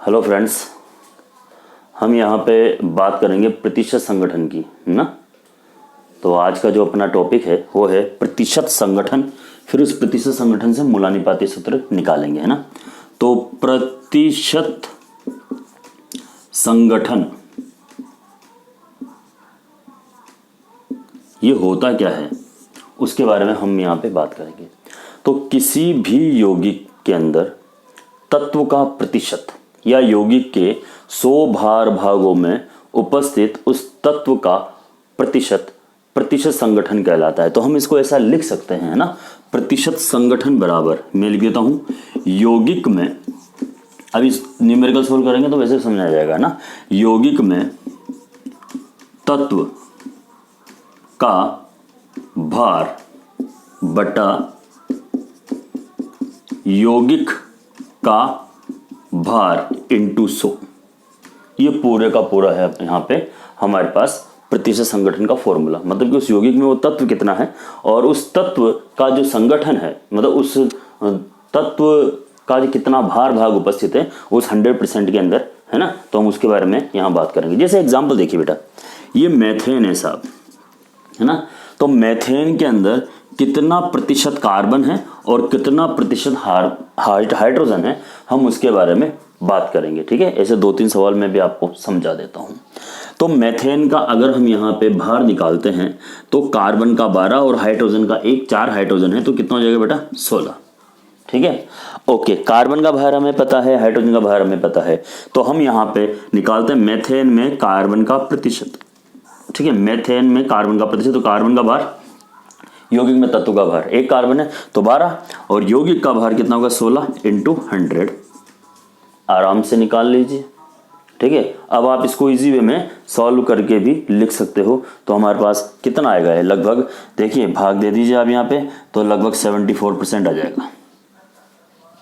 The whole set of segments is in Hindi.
हेलो फ्रेंड्स, हम यहाँ पे बात करेंगे प्रतिशत संगठन की, है ना। तो आज का जो अपना टॉपिक है वो है प्रतिशत संगठन। फिर उस प्रतिशत संगठन से मूलानुपाती सूत्र निकालेंगे, है ना। तो प्रतिशत संगठन ये होता क्या है उसके बारे में हम यहाँ पे बात करेंगे। तो किसी भी यौगिक के अंदर तत्व का प्रतिशत या यौगिक के 100 भार भागों में उपस्थित उस तत्व का प्रतिशत प्रतिशत संगठन कहलाता है। तो हम इसको ऐसा लिख सकते हैं, है ना। प्रतिशत संगठन बराबर, मैं लिख देता हूं यौगिक में, अब इस न्यूमेरिकल सोल्व करेंगे तो वैसे समझ आ जाएगा ना। यौगिक में तत्व का भार बटा यौगिक का भार इंटू 100, ये पूरे का पूरा है यहाँ पे हमारे पास प्रतिशत संगठन का फॉर्मूला। मतलब कि उस यौगिक में वो तत्व कितना है और उस तत्व का जो संगठन है, मतलब उस तत्व का जो कितना भार भाग उपस्थित है उस 100% के अंदर, है ना। तो हम उसके बारे में यहाँ बात करेंगे। जैसे एग्जाम्पल देखिए बेटा, ये मैथेन है साहब, है ना। तो मैथेन के अंदर कितना प्रतिशत कार्बन है और कितना प्रतिशत हाइड्रोजन है, हम उसके बारे में बात करेंगे, ठीक है। ऐसे 2-3 सवाल मैं भी आपको समझा देता हूं। तो मैथेन का अगर हम यहाँ पे भार निकालते हैं तो कार्बन का 12 और हाइड्रोजन का 4 हाइड्रोजन है, तो कितना हो जाएगा बेटा 16, ठीक है। ओके, कार्बन का भार हमें पता है, हाइड्रोजन का भार हमें पता है, तो हम यहाँ पे निकालते हैं मैथेन में कार्बन का प्रतिशत, ठीक है। मैथेन में कार्बन का प्रतिशत, तो कार्बन का भार, यौगिक में तत्व का भार, एक कार्बन है तो 12 और यौगिक का भार कितना होगा 16 इंटू 100, आराम से निकाल लीजिए, ठीक है। अब आप इसको इजी वे में सॉल्व करके भी लिख सकते हो। तो हमारे पास कितना आएगा है, लगभग देखिए भाग दे दीजिए आप यहाँ पे, तो लगभग 74% आ जाएगा,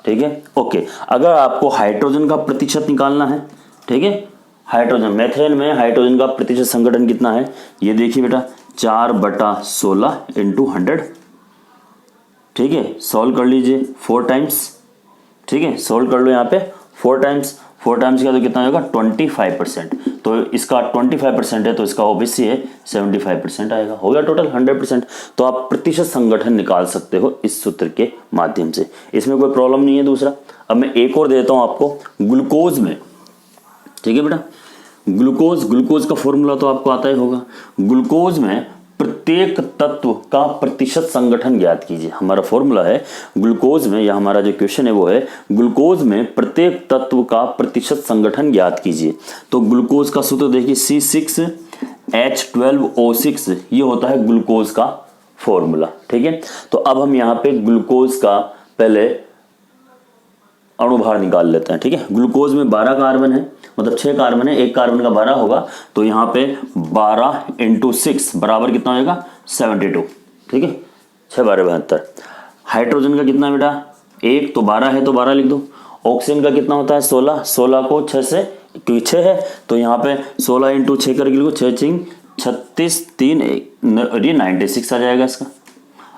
ठीक है। ओके, अगर आपको हाइड्रोजन का प्रतिशत निकालना है, ठीक है, हाइड्रोजन, मैथेन में हाइड्रोजन का प्रतिशत संगठन कितना है, ये देखिए बेटा 4/16 इंटू 100, ठीक है। सॉल्व कर लीजिए 4 टाइम्स, ठीक है, सॉल्व कर लो यहाँ पे 4 टाइम्स का तो कितना होगा 25%। तो इसका 25% है तो इसका ओबीसी है 75% आएगा, हो गया टोटल 100%। तो आप प्रतिशत संगठन निकाल सकते हो इस सूत्र के माध्यम से, इसमें कोई प्रॉब्लम नहीं है। दूसरा, अब मैं एक और देता हूं आपको, ग्लूकोज में, ठीक है बेटा, ग्लूकोज का फॉर्मूला तो आपको आता ही होगा। ग्लूकोज में प्रत्येक तत्व का प्रतिशत संगठन ज्ञात कीजिए, हमारा फॉर्मूला है ग्लूकोज में, या हमारा जो क्वेश्चन है वो है ग्लूकोज में प्रत्येक तत्व का प्रतिशत संगठन ज्ञात कीजिए। तो ग्लूकोज का सूत्र देखिए C6H12O6, ये होता है ग्लूकोज का फॉर्मूला, ठीक है। तो अब हम यहाँ पे ग्लूकोज का पहले अणुभार निकाल लेते हैं, ठीक है। ग्लूकोज में 12 कार्बन है, मतलब 6 कार्बन है, एक कार्बन का 12 होगा, तो यहाँ पे 12 इंटू 6 बराबर कितना होगा 72, ठीक है, 6×12 72। हाइड्रोजन का कितना बेटा, एक, तो 12 है तो 12 लिख दो। ऑक्सीजन का कितना होता है 16, 16 को 6 से, क्योंकि 6 है तो यहाँ पे 16 इंटू 6 करके लिखो, 6×6 36, 3 ये 96 आ जाएगा इसका।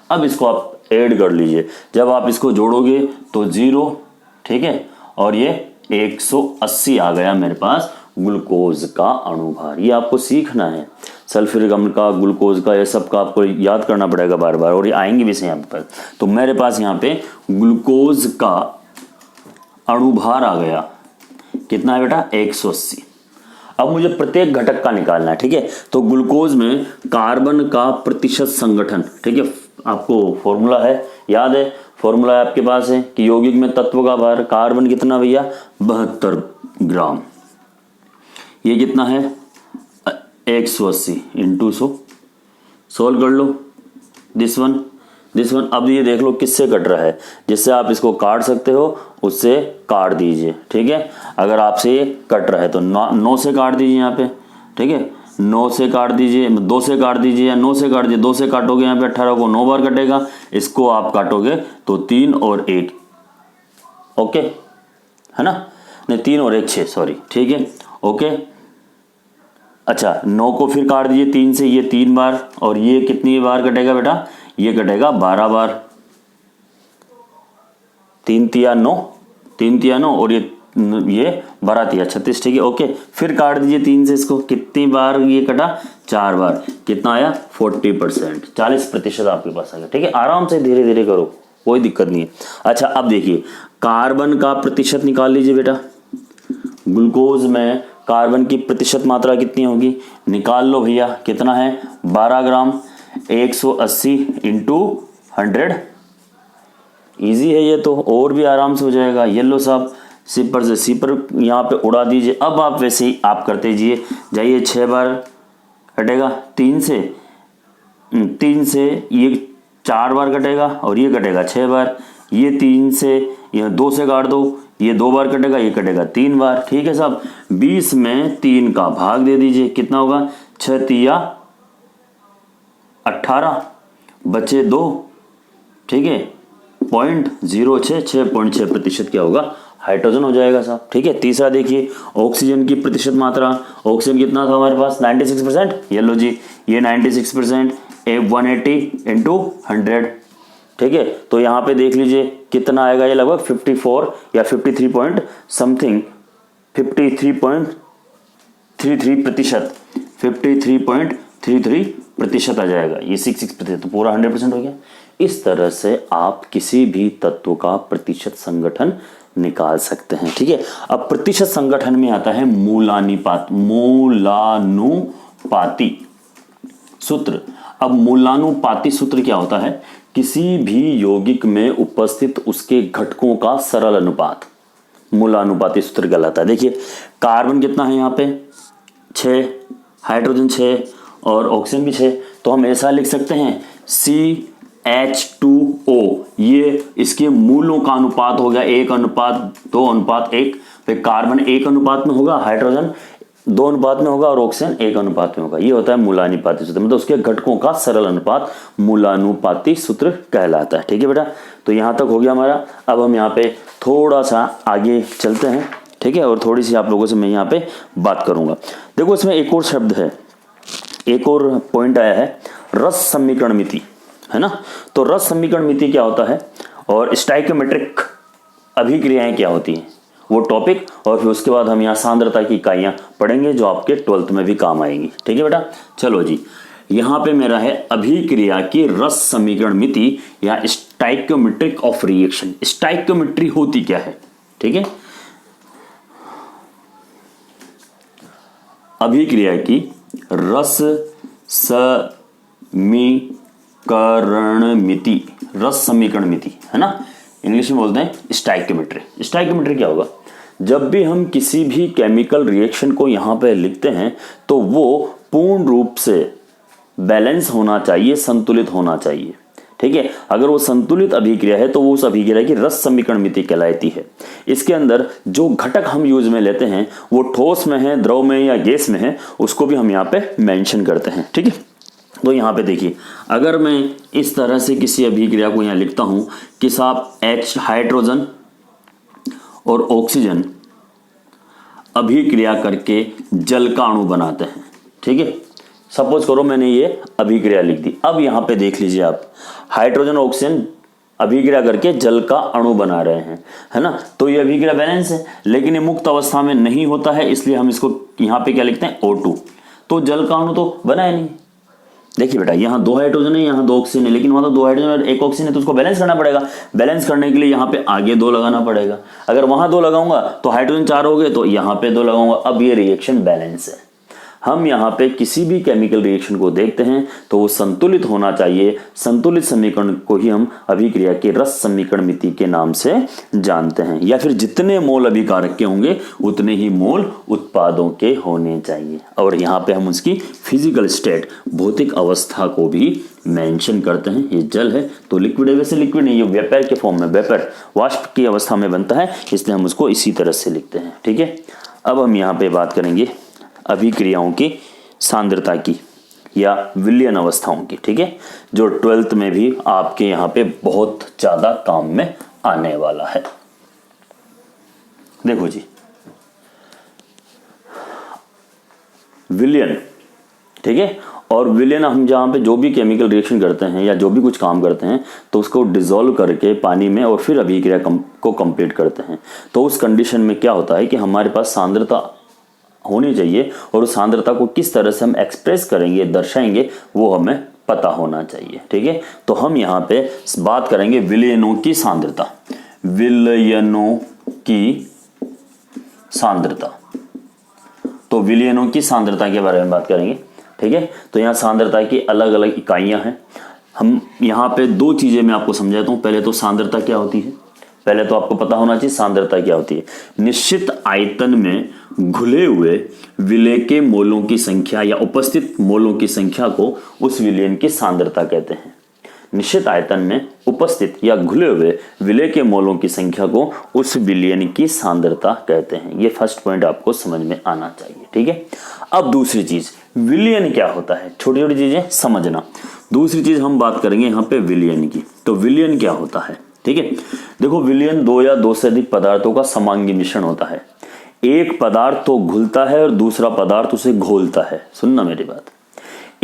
अब इसको आप ऐड कर लीजिए, जब आप इसको जोड़ोगे तो 0, ठीक है, और ये 180 आ गया मेरे पास ग्लूकोज का अणुभार। ये आपको सीखना है, सल्फ्यूरिक अम्ल का, ग्लूकोज का, ये सब का आपको याद करना पड़ेगा बार बार, और ये आएंगे भी से यहाँ पर। तो मेरे पास यहाँ पे ग्लूकोज का अणुभार आ गया, कितना है बेटा 180। अब मुझे प्रत्येक घटक का निकालना है, ठीक है। तो ग्लूकोज में कार्बन का प्रतिशत संगठन, ठीक है, आपको फॉर्मूला है, याद है, फॉर्मूला आपके पास है कि यौगिक में तत्व का भार, कार्बन कितना भैया 72 ग्राम, ये कितना है 180 इंटू 100, सोल्व कर लो दिस वन। अब ये देख लो किससे कट रहा है, जिससे आप इसको काट सकते हो उससे काट दीजिए, ठीक है। अगर आपसे ये कट रहा है तो 9 से काट दीजिए यहाँ पे, ठीक है, 9 से काट दीजिए, 2 से काट दीजिए या 9 से काट दीजिए। 2 से काटोगे यहाँ पे 18 को 9 बार कटेगा, इसको आप काटोगे तो 3 और 1, ओके, है ना, नहीं 3 और 1 6, सॉरी, ठीक है, ओके। अच्छा, 9 को फिर काट दीजिए 3 से, ये 3 बार, और ये कितनी बार कटेगा बेटा, ये कटेगा 12 बार, 3 तिया 9 और ये ये भरा दिया 36, ठीक है ओके। फिर काट दीजिए 3 से इसको, कितनी बार ये कटा, 4 बार, कितना आया 40%, 40% आपके पास आ गया, ठीक है। आराम से धीरे धीरे करो, कोई दिक्कत नहीं है। अच्छा अब देखिए कार्बन का प्रतिशत निकाल लीजिए बेटा। ग्लूकोज में कार्बन की प्रतिशत मात्रा कितनी होगी, निकाल लो भैया, कितना है 12 ग्राम, 180 इंटू 100, ईजी है ये तो, और भी आराम से हो जाएगा। ये लो साहब, सिपर से सिपर यहाँ पे उड़ा दीजिए। अब आप वैसे ही आप करते जाइए, 6 बार कटेगा, 3 से ये 4 बार कटेगा और ये कटेगा 6 बार, ये 3 से ये 2 से काट दो, ये 2 बार कटेगा, ये कटेगा 3 बार, ठीक है साहब। 20 में 3 का भाग दे दीजिए, कितना होगा 6 तिया 18, बचे 2, ठीक है 0.06, 6.6% क्या होगा, हाइड्रोजन हो जाएगा साहब, ठीक है। तीसरा देखिए ऑक्सीजन की प्रतिशत मात्रा, ऑक्सीजन कितना था हमारे पास 96%, ये लो जी, ये 96%, 180 इंटू 100, ठीक है। तो यहाँ पे देख लीजिए कितना आएगा, ये लगभग 54 या 53 पॉइंट समथिंग, 53.33%, 53.33% आ जाएगा, ये 66%, तो पूरा 100% हो गया। इस तरह से आप किसी भी तत्व का प्रतिशत संगठन निकाल सकते हैं, ठीक है। अब प्रतिशत संगठन में आता है मूलानुपाती सूत्र। अब मूलानुपाती सूत्र क्या होता है, किसी भी यौगिक में उपस्थित उसके घटकों का सरल अनुपात मूलानुपाती सूत्र कहलाता है। देखिए कार्बन कितना है यहाँ पे 6, हाइड्रोजन 6 और ऑक्सीजन भी 6, तो हम ऐसा लिख सकते हैं CH2O, ये इसके मूलों का अनुपात हो गया 1:2:1। फिर कार्बन 1 अनुपात में होगा, हाइड्रोजन 2 अनुपात में होगा और ऑक्सीजन 1 अनुपात में होगा। ये होता है मूलानुपाती सूत्र, मतलब उसके घटकों का सरल अनुपात मूलानुपाती सूत्र कहलाता है, ठीक है बेटा। तो यहां तक हो गया हमारा। अब हम यहाँ पे थोड़ा सा आगे चलते हैं, ठीक है, और थोड़ी सी आप लोगों से मैं यहाँ पे बात करूंगा। देखो इसमें एक और शब्द है, एक और पॉइंट आया है, रस समीकरण मिति, है ना। तो रस समीकरण मिति क्या होता है और स्टाइकियोमेट्रिक अभिक्रियाएं क्या होती हैं, वो टॉपिक, और फिर उसके बाद हम यहाँ सांद्रता की इकाइयां पढ़ेंगे जो आपके 12th में भी काम आएंगी, ठीक है बेटा। चलो जी, यहाँ पे मेरा है अभिक्रिया की रस समीकरण मिति या स्टाइकियोमेट्रिक ऑफ रिएक्शन। स्टाइकियोमेट्री होती क्या है, ठीक है। अभिक्रिया की रस समीकरण मिति, रस समीकरण मिति, है ना, इंग्लिश में बोलते हैं स्टाइकियोमेट्री। स्टाइकियोमेट्री क्या होगा, जब भी हम किसी भी केमिकल रिएक्शन को यहां पे लिखते हैं तो वो पूर्ण रूप से बैलेंस होना चाहिए, संतुलित होना चाहिए, ठीक है। अगर वो संतुलित अभिक्रिया है तो वो उस अभिक्रिया की रस समीकरण मिति कहलाती है। इसके अंदर जो घटक हम यूज में लेते हैं वो ठोस में है, द्रव में या गैस में है, उसको भी हम यहाँ पे मेंशन करते हैं, ठीक है। तो यहाँ पे देखिए, अगर मैं इस तरह से किसी अभिक्रिया को यहाँ लिखता हूं कि साहब H हाइड्रोजन और ऑक्सीजन अभिक्रिया करके जल का अणु बनाते हैं, ठीक है। सपोज करो मैंने ये अभिक्रिया लिख दी। अब यहाँ पे देख लीजिए आप, हाइड्रोजन ऑक्सीजन अभिक्रिया करके जल का अणु बना रहे हैं, है ना। तो ये अभिक्रिया बैलेंस है, लेकिन ये मुक्त अवस्था में नहीं होता है, इसलिए हम इसको यहाँ पे क्या लिखते हैं O2। तो जल का अणु तो बना है नहीं। देखिए बेटा, यहाँ 2 हाइड्रोजन है, यहाँ 2 ऑक्सीजन है, लेकिन वहां तो 2 हाइड्रोजन और 1 ऑक्सीजन है, तो उसको बैलेंस करना पड़ेगा। बैलेंस करने के लिए यहाँ पे आगे 2 लगाना पड़ेगा। अगर वहां 2 लगाऊंगा तो हाइड्रोजन 4 हो गए, तो यहाँ पे 2 लगाऊंगा। अब ये रिएक्शन बैलेंस है। हम यहाँ पे किसी भी केमिकल रिएक्शन को देखते हैं तो वो संतुलित होना चाहिए। संतुलित समीकरण को ही हम अभिक्रिया के रस समीकरण मिति के नाम से जानते हैं। या फिर जितने मोल अभिकारक के होंगे उतने ही मोल उत्पादों के होने चाहिए। और यहाँ पे हम उसकी फिजिकल स्टेट, भौतिक अवस्था को भी मेंशन करते हैं। ये जल है तो लिक्विड है, वैसे लिक्विड नहीं, ये वेपर के फॉर्म में, वेपर वाष्प की अवस्था में बनता है, इसलिए हम उसको इसी तरह से लिखते हैं, ठीक है। अब हम यहाँ पे बात करेंगे अभिक्रियाओं की सांद्रता की या विलयन अवस्थाओं की, ठीक है, जो 12th में भी आपके यहाँ पे बहुत ज्यादा काम में आने वाला है। देखो जी, विलयन, ठीक है, और विलेन हम जहाँ पे जो भी केमिकल रिएक्शन करते हैं या जो भी कुछ काम करते हैं तो उसको डिसॉल्व करके पानी में और फिर अभिक्रिया को कंप्लीट करते हैं। तो उस कंडीशन में क्या होता है कि हमारे पास सांद्रता होनी चाहिए और उस सांद्रता को किस तरह से हम एक्सप्रेस करेंगे, दर्शाएंगे, वो हमें पता होना चाहिए। ठीक है, तो हम यहाँ पे बात करेंगे विलयनों की सांद्रता। विलयनों की सांद्रता, तो विलयनों की सांद्रता के बारे में बात करेंगे। ठीक है, तो यहाँ सांद्रता की अलग अलग इकाइयां हैं। हम यहाँ पे दो चीजें मैं आपको समझाता हूँ। पहले तो सांद्रता क्या होती है, पहले तो आपको पता होना चाहिए सांद्रता क्या होती है। निश्चित आयतन में घुले हुए विलय के मोलों की संख्या या उपस्थित मोलों की संख्या को उस विलयन की सांद्रता कहते हैं। निश्चित आयतन में उपस्थित या घुले हुए विलय के मोलों की संख्या को उस विलयन की सांद्रता कहते हैं। ये फर्स्ट पॉइंट आपको समझ में आना चाहिए। ठीक है, अब दूसरी चीज विलयन क्या होता है, छोटी छोटी चीजें समझना। दूसरी चीज हम बात करेंगे यहाँ पे विलयन की। तो विलयन क्या होता है, ठीक है, देखो विलयन दो या दो से अधिक पदार्थों का समांगी मिश्रण होता है। एक पदार्थ तो घुलता है और दूसरा पदार्थ उसे घोलता है। सुनना मेरी बात,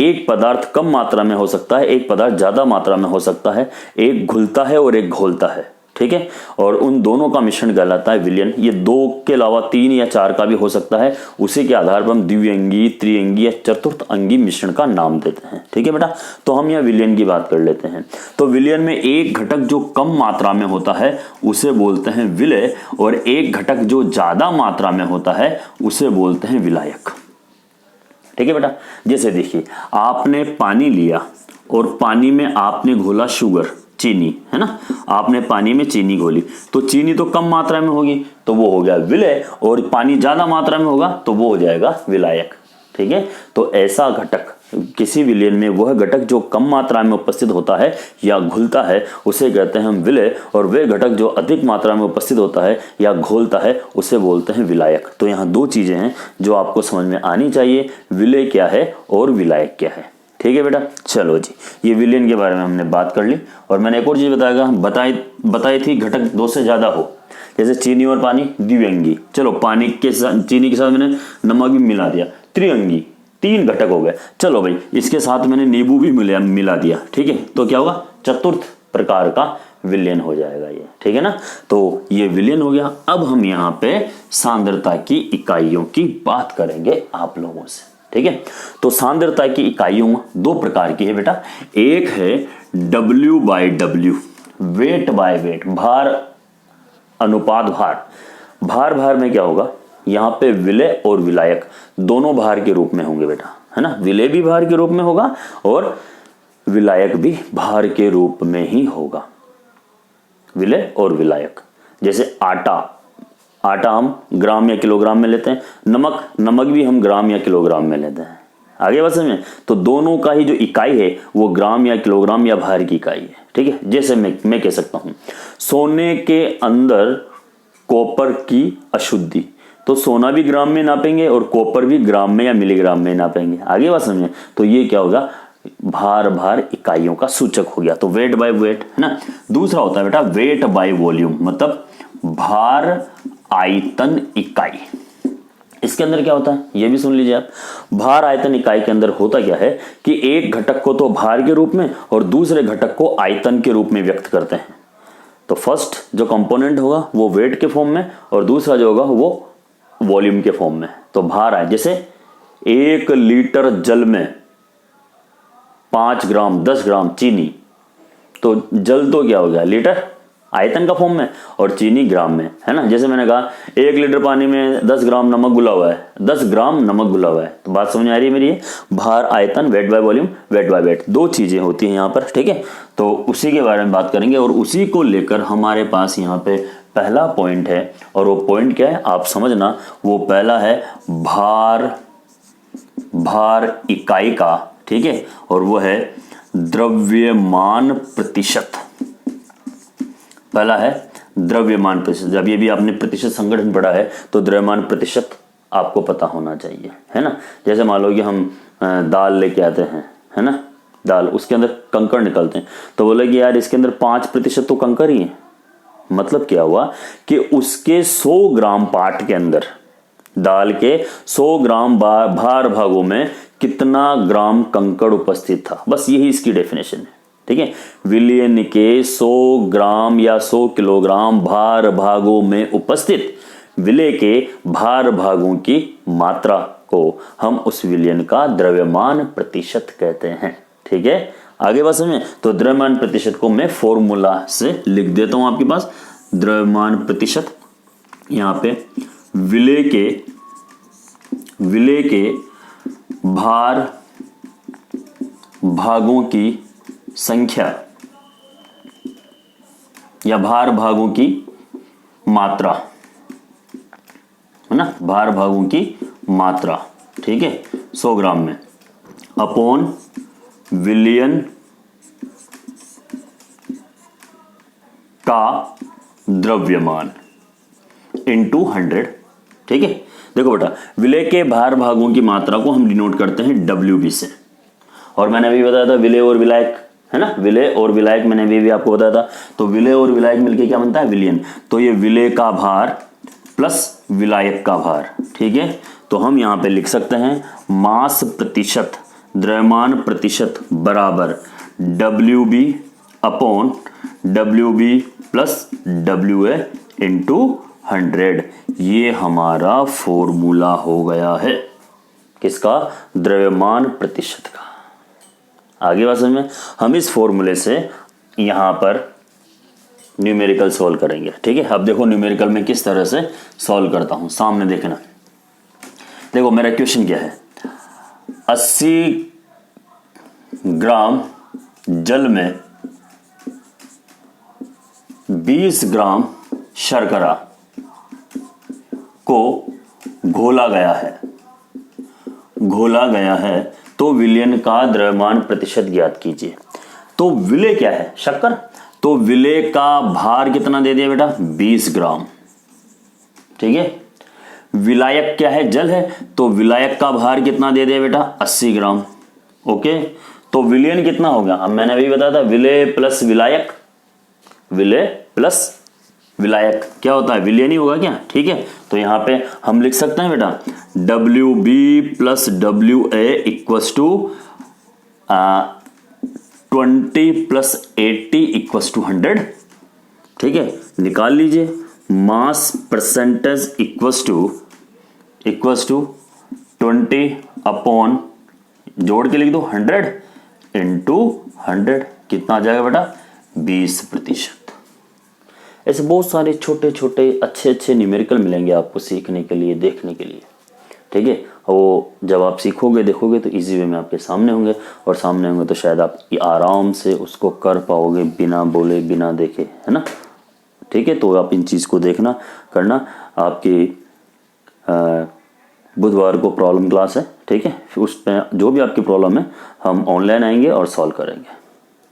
एक पदार्थ कम मात्रा में हो सकता है, एक पदार्थ ज्यादा मात्रा में हो सकता है, एक घुलता है और एक घोलता है। ठीक है, और उन दोनों का मिश्रण कहलाता है विलयन। ये दो के अलावा तीन या चार का भी हो सकता है। उसी के आधार पर हम द्विअंगी, त्रिअंगी या चतुर्थ अंगी मिश्रण का नाम देते हैं। ठीक है बेटा, तो हम यहाँ विलयन की बात कर लेते हैं। तो विलयन में एक घटक जो कम मात्रा में होता है उसे बोलते हैं विलय, और एक घटक जो ज्यादा मात्रा में होता है उसे बोलते हैं विलायक। ठीक है बेटा, जैसे देखिए आपने पानी लिया और पानी में आपने घोला शुगर, चीनी, है ना, आपने पानी में चीनी घोली, तो चीनी तो कम मात्रा में होगी तो वो हो गया विलय, और पानी ज्यादा मात्रा में होगा तो वो हो जाएगा विलायक। ठीक है, तो ऐसा घटक किसी विलयन में वह घटक जो कम मात्रा में उपस्थित होता है या घुलता है उसे कहते हैं हम विलय, और वह घटक जो अधिक मात्रा में उपस्थित होता है या घोलता है उसे बोलते हैं विलायक। तो यहाँ दो चीजें हैं जो आपको समझ में आनी चाहिए, विलय क्या है और विलायक क्या है। ठीक है बेटा, चलो जी, ये विलयन के बारे में हमने बात कर ली। और मैंने एक और चीज बताई थी, घटक दो से ज्यादा हो, जैसे चीनी और पानी द्विअंगी। चलो पानी के साथ, चीनी के साथ मैंने नमक भी मिला दिया, त्रिअंगी, तीन घटक हो गए। चलो भाई इसके साथ मैंने नींबू भी मिला दिया। ठीक है, तो क्या होगा, चतुर्थ प्रकार का विलयन हो जाएगा ये। ठीक है ना, तो ये विलयन हो गया। अब हम यहाँ पे सांद्रता की इकाइयों की बात करेंगे आप लोगों से। ठीक है, तो सांद्रता की इकाइयों दो प्रकार की है बेटा। एक है W/W, वेट बाय वेट, भार अनुपात भार। भार में क्या होगा, यहाँ पे विलय और विलायक दोनों भार के रूप में होंगे बेटा, है ना। विलय भी भार के रूप में होगा और विलायक भी भार के रूप में ही होगा, विलय और विलायक। जैसे आटा हम ग्राम या किलोग्राम में लेते हैं, नमक भी हम ग्राम या किलोग्राम में लेते हैं। आगे बात समझ में, तो दोनों का ही जो इकाई है वो ग्राम या किलोग्राम या भार की इकाई है। ठीक है, जैसे मैं कह सकता हूं सोने के अंदर कॉपर की अशुद्धि, तो सोना भी ग्राम में नापेंगे और कॉपर भी ग्राम में या मिलीग्राम में नापेंगे। आगे बात समझे, तो ये क्या होगा, भार इकाइयों का सूचक हो गया। तो वेट बाय वेट, है ना। दूसरा होता है बेटा वेट बाय वॉल्यूम, मतलब भार आयतन इकाई। इसके अंदर क्या होता है ये भी सुन लीजिए आप। भार आयतन इकाई के अंदर होता क्या है कि एक घटक को तो भार के रूप में और दूसरे घटक को आयतन के रूप में व्यक्त करते हैं। तो फर्स्ट जो कंपोनेंट होगा वो वेट के फॉर्म में और दूसरा जो होगा वो वॉल्यूम के फॉर्म में। तो भार है, जैसे 1 लीटर जल में 5 ग्राम 10 ग्राम चीनी, तो जल तो क्या हो गया, लीटर आयतन का फॉर्म में और चीनी ग्राम में, है ना। जैसे मैंने कहा 1 लीटर पानी में 10 ग्राम नमक घुला हुआ है, 10 ग्राम नमक घुला हुआ है। तो बात समझ आ रही है मेरी, ये भार आयतन, weight by volume, weight by weight, दो चीजें होती हैं यहाँ पर। ठीक है, तो उसी के बारे में बात करेंगे और उसी को लेकर हमारे पास यहाँ पे पहला पॉइंट है। और वो पॉइंट क्या है आप समझना, वो पहला है भार इकाई का। ठीक है, और वो है द्रव्यमान प्रतिशत। पहला है द्रव्यमान प्रतिशत। जब ये भी आपने प्रतिशत संगठन पढ़ा है तो द्रव्यमान प्रतिशत आपको पता होना चाहिए, है ना। जैसे मान लो कि हम दाल लेके आते हैं, है ना, दाल, उसके अंदर कंकड़ निकलते हैं, तो बोले कि यार इसके अंदर 5% तो कंकड़ ही है। मतलब क्या हुआ कि उसके 100 ग्राम पार्ट के अंदर, दाल के 100 ग्राम भार भागों में कितना ग्राम कंकड़ उपस्थित था, बस यही इसकी डेफिनेशन है। ठीक है, विलयन के 100 ग्राम या 100 किलोग्राम भार भागों में उपस्थित विलय के भार भागों की मात्रा को हम उस विलयन का द्रव्यमान प्रतिशत कहते हैं। ठीक है, आगे बात समझ में। तो द्रव्यमान प्रतिशत को मैं फॉर्मूला से लिख देता हूं आपके पास। द्रव्यमान प्रतिशत, यहां पे विलय के भार भागों की संख्या या भार भागों की मात्रा, है ना, भार भागों की मात्रा, ठीक है, 100 ग्राम में, अपॉन विलयन का द्रव्यमान इंटू 100। ठीक है, देखो बेटा, विलय के भार भागों की मात्रा को हम डिनोट करते हैं WB से, और मैंने अभी बताया था विलय और विलायक, है ना, विलय और विलायक मैंने अभी आपको बताया था। तो विलय और विलायक मिलके क्या बनता है, विलयन। तो ये विलय का भार प्लस विलायक का भार। ठीक है, तो हम यहां पे लिख सकते हैं मास प्रतिशत, द्रव्यमान प्रतिशत बराबर WB upon WB plus WA into 100। ये हमारा फॉर्मूला हो गया है किसका, द्रव्यमान प्रतिशत का। आगे बात समझ में। हम इस फॉर्मूले से यहां पर न्यूमेरिकल सॉल्व करेंगे। ठीक है, अब देखो न्यूमेरिकल में किस तरह से सॉल्व करता हूं, सामने देखना। देखो मेरा क्वेश्चन क्या है, 80 ग्राम जल में 20 ग्राम शर्करा को घोला गया है तो विलयन का द्रव्यमान प्रतिशत ज्ञात कीजिए। तो विलय क्या है, शक्कर, तो विलय का भार कितना दे दिया बेटा, 20 ग्राम। ठीक है, विलायक क्या है, जल है, तो विलायक का भार कितना दे दिया बेटा, 80 ग्राम। ओके, तो विलयन कितना होगा, अब मैंने अभी बताया था विलय प्लस विलायक, विलय प्लस विलायक क्या होता है, विलयन ही होगा क्या। ठीक है, तो यहां पे हम लिख सकते हैं बेटा WB plus WA equals to 20 plus 80 equals to 100। ठीक है, निकाल लीजिए, mass percentage equals to 20 upon, जोड़ के लिख दो 100 इंटू 100, कितना आ जाएगा बेटा, 20%। ऐसे बहुत सारे छोटे छोटे अच्छे न्यूमेरिकल मिलेंगे आपको सीखने के लिए, देखने के लिए। ठीक है, वो जब आप सीखोगे देखोगे तो इजी वे में आपके सामने होंगे, और सामने होंगे तो शायद आप आराम से उसको कर पाओगे बिना बोले बिना देखे, है ना। ठीक है, तो आप इन चीज़ को देखना करना। आपकी बुधवार को प्रॉब्लम क्लास है। ठीक है, उसमें जो भी आपकी प्रॉब्लम है हम ऑनलाइन आएंगे और सॉल्व करेंगे।